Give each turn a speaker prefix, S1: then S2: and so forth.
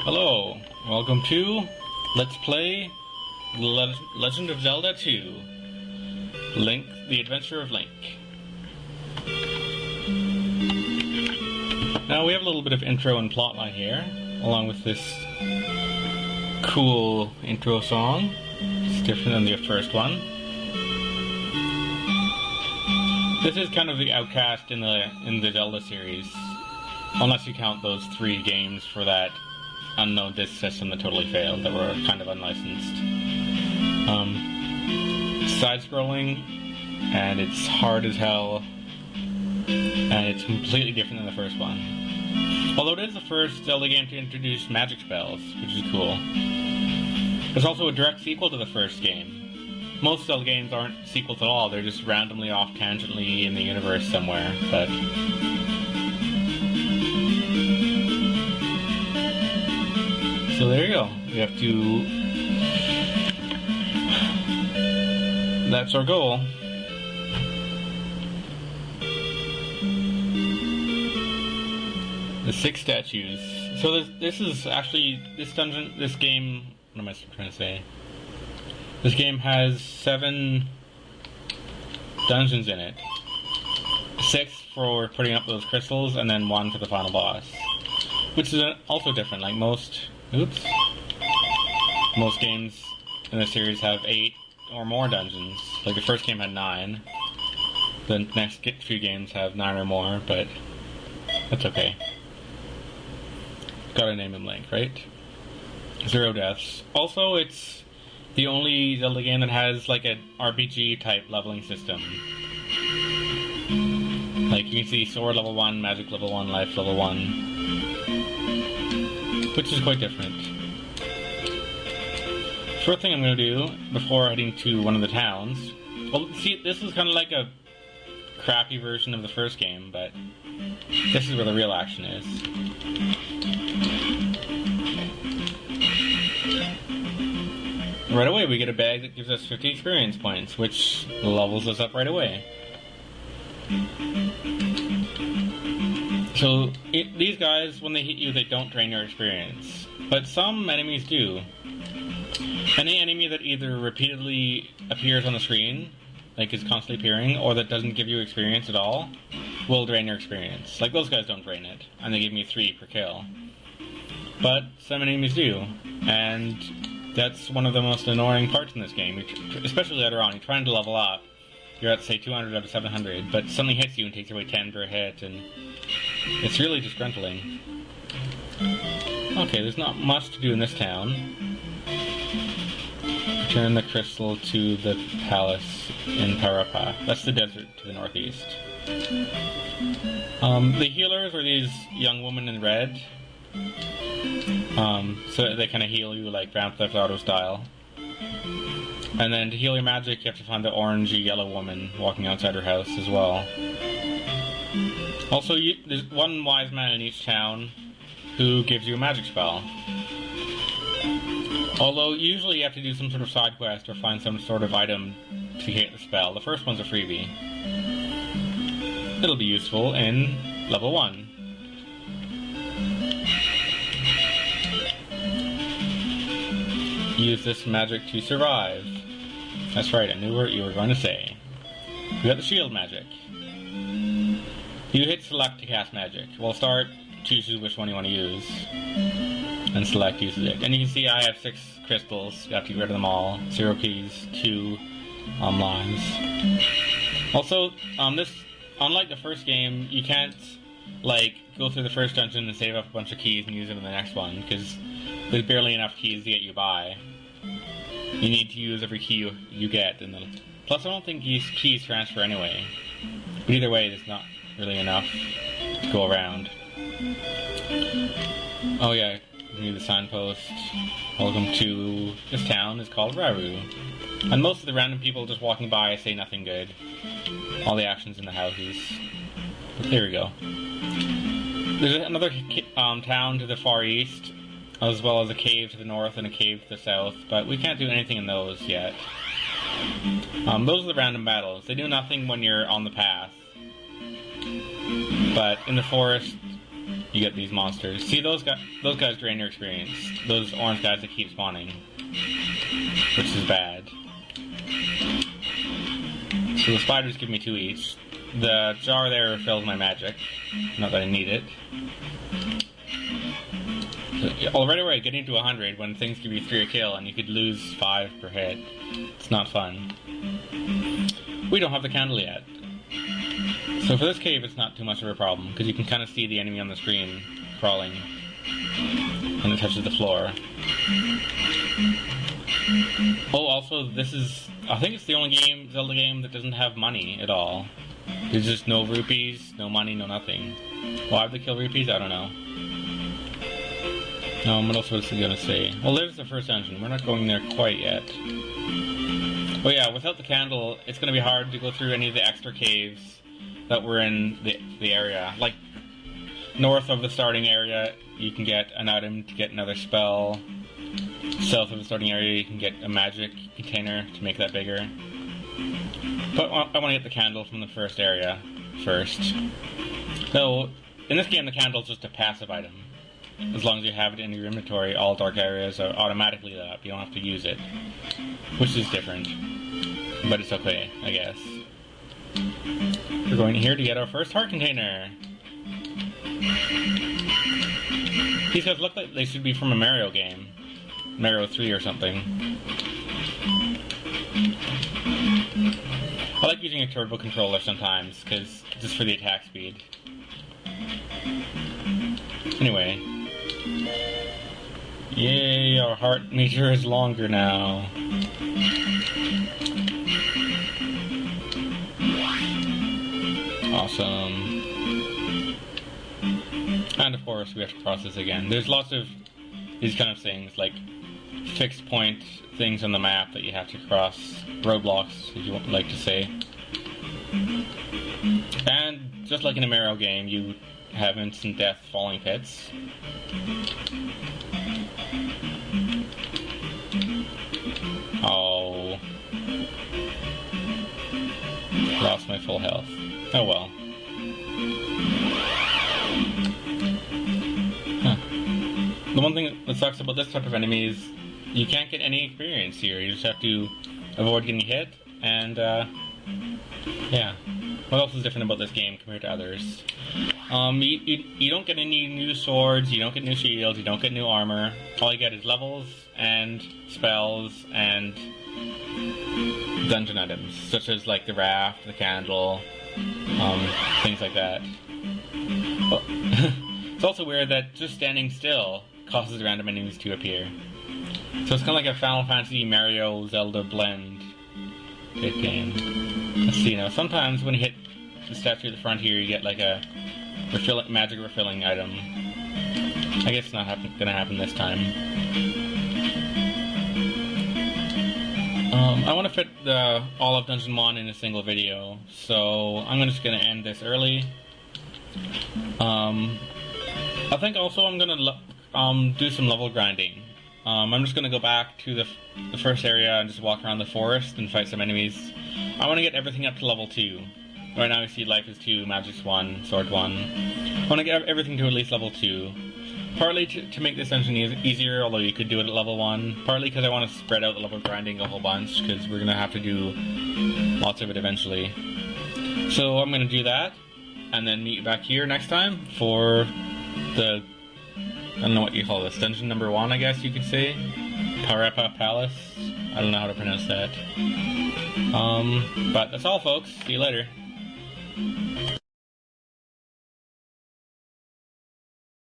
S1: Hello, welcome to Let's Play Legend of Zelda 2, Link, The Adventure of Link. Now we have a little bit of intro and plotline here, along with this cool intro song. It's different than the first one. This is kind of the outcast in the Zelda series, unless you count those 3 games for that unknown disc system that totally failed, that were kind of unlicensed. Side-scrolling, and it's hard as hell, and it's completely different than the first one. Although it is the first Zelda game to introduce magic spells, which is cool. It's also a direct sequel to the first game. Most Zelda games aren't sequels at all, they're just randomly off tangentially in the universe somewhere, but so there you go. We have to... That's our goal. The 6 statues. So this is actually... This game... What am I trying to say? This game has 7 dungeons in it. 6 for putting up those crystals, and then 1 for the final boss. Which is also different, like most... Oops. Most games in the series have 8 or more dungeons. Like the first game had 9. The next few games have 9 or more, but that's okay. Gotta name him Link, right? 0 deaths. Also, it's the only Zelda game that has like an RPG type leveling system. Like you can see sword level 1, magic level 1, life level 1. Which is quite different. First thing I'm going to do, before heading to one of the towns... Well, see, this is kind of like a crappy version of the first game, but this is where the real action is. Right away, we get a bag that gives us 50 experience points, which levels us up right away. So, these guys, when they hit you, they don't drain your experience. But some enemies do. Any enemy that either repeatedly appears on the screen, like is constantly appearing, or that doesn't give you experience at all, will drain your experience. Like, those guys don't drain it, and they give me 3 per kill. But some enemies do, and that's one of the most annoying parts in this game, especially later on. You're trying to level up, you're at, say, 200 out of 700, but something hits you and takes away 10 per hit, and it's really disgruntling. Okay, there's not much to do in this town. Return the crystal to the palace in Parapa. That's the desert to the northeast. The healers are these young women in red. So they kind of heal you like Grand Theft Auto style. And then to heal your magic, you have to find the orangey yellow woman walking outside her house as well. Also, there's one wise man in each town who gives you a magic spell. Although, usually you have to do some sort of side quest or find some sort of item to get the spell. The first one's a freebie. It'll be useful in level 1. Use this magic to survive. That's right, I knew what you were going to say. We got the shield magic. You hit select to cast magic. Well, start chooses which one you want to use, and select uses it. And you can see I have 6 crystals. You have to get rid of them all. 0 keys, 2 lives. Also, unlike the first game, you can't like go through the first dungeon and save up a bunch of keys and use them in the next one, because there's barely enough keys to get you by. You need to use every key you get, and then plus I don't think keys transfer anyway. But either way, there's not really enough to go around. Oh yeah, the signpost. Welcome to this town is called Raru. And most of the random people just walking by say nothing good. All the actions in the houses. But there we go. There's another town to the far east, as well as a cave to the north and a cave to the south, but we can't do anything in those yet. Those are the random battles. They do nothing when you're on the path. But in the forest, you get these monsters. See, those guys drain your experience. Those orange guys that keep spawning, which is bad. So the spiders give me 2 each. The jar there fills my magic. Not that I need it. So, right away, getting to 100 when things give you 3 a kill and you could lose 5 per hit. It's not fun. We don't have the candle yet. So for this cave, it's not too much of a problem, because you can kind of see the enemy on the screen crawling when it touches the floor. Oh, also, this is, I think it's the only Zelda game that doesn't have money at all. There's just no rupees, no money, no nothing. Why have they kill rupees? I don't know. What else was I going to say? Well, there's the first dungeon. We're not going there quite yet. Oh yeah, without the candle, it's going to be hard to go through any of the extra caves that were in the area. Like, north of the starting area, you can get an item to get another spell. South of the starting area, you can get a magic container to make that bigger. But I want to get the candle from the first area first. So, in this game, the candle is just a passive item. As long as you have it in your inventory, all dark areas are automatically lit up. You don't have to use it. Which is different. But it's okay, I guess. We're going here to get our first heart container. These guys look like they should be from a Mario game. Mario 3 or something. I like using a turbo controller sometimes, just for the attack speed. Anyway. Yay, our heart meter is longer now. Awesome. And of course, we have to cross this again. There's lots of these kind of things, like fixed point things on the map that you have to cross. Roadblocks, if you would like to say. And just like in a Mario game, you have instant death falling pits. Oh. Lost my full health. Oh well. Huh. The one thing that sucks about this type of enemy is you can't get any experience here. You just have to avoid getting hit, and yeah. What else is different about this game compared to others? You don't get any new swords, you don't get new shields, you don't get new armor. All you get is levels and spells and dungeon items, such as like the raft, the candle, things like that. Well, it's also weird that just standing still causes random enemies to appear. So it's kind of like a Final Fantasy Mario Zelda blend type game. Let's see now. Sometimes when you hit the statue at the front here, you get like a magic refilling item. I guess it's not gonna happen this time. I want to fit all of Dungeon 1 in a single video, so I'm just gonna end this early. I think also I'm gonna do some level grinding. I'm just gonna go back to the first area and just walk around the forest and fight some enemies. I want to get everything up to level 2. Right now we see life is 2, magic's 1, sword 1. I want to get everything to at least level 2. Partly to make this dungeon easier, although you could do it at level 1. Partly because I want to spread out the level grinding a whole bunch, because we're going to have to do lots of it eventually. So I'm going to do that, and then meet you back here next time for the, I don't know what you call this, dungeon number 1, I guess you could say. Parepa Palace. I don't know how to pronounce that. But that's all, folks. See you later.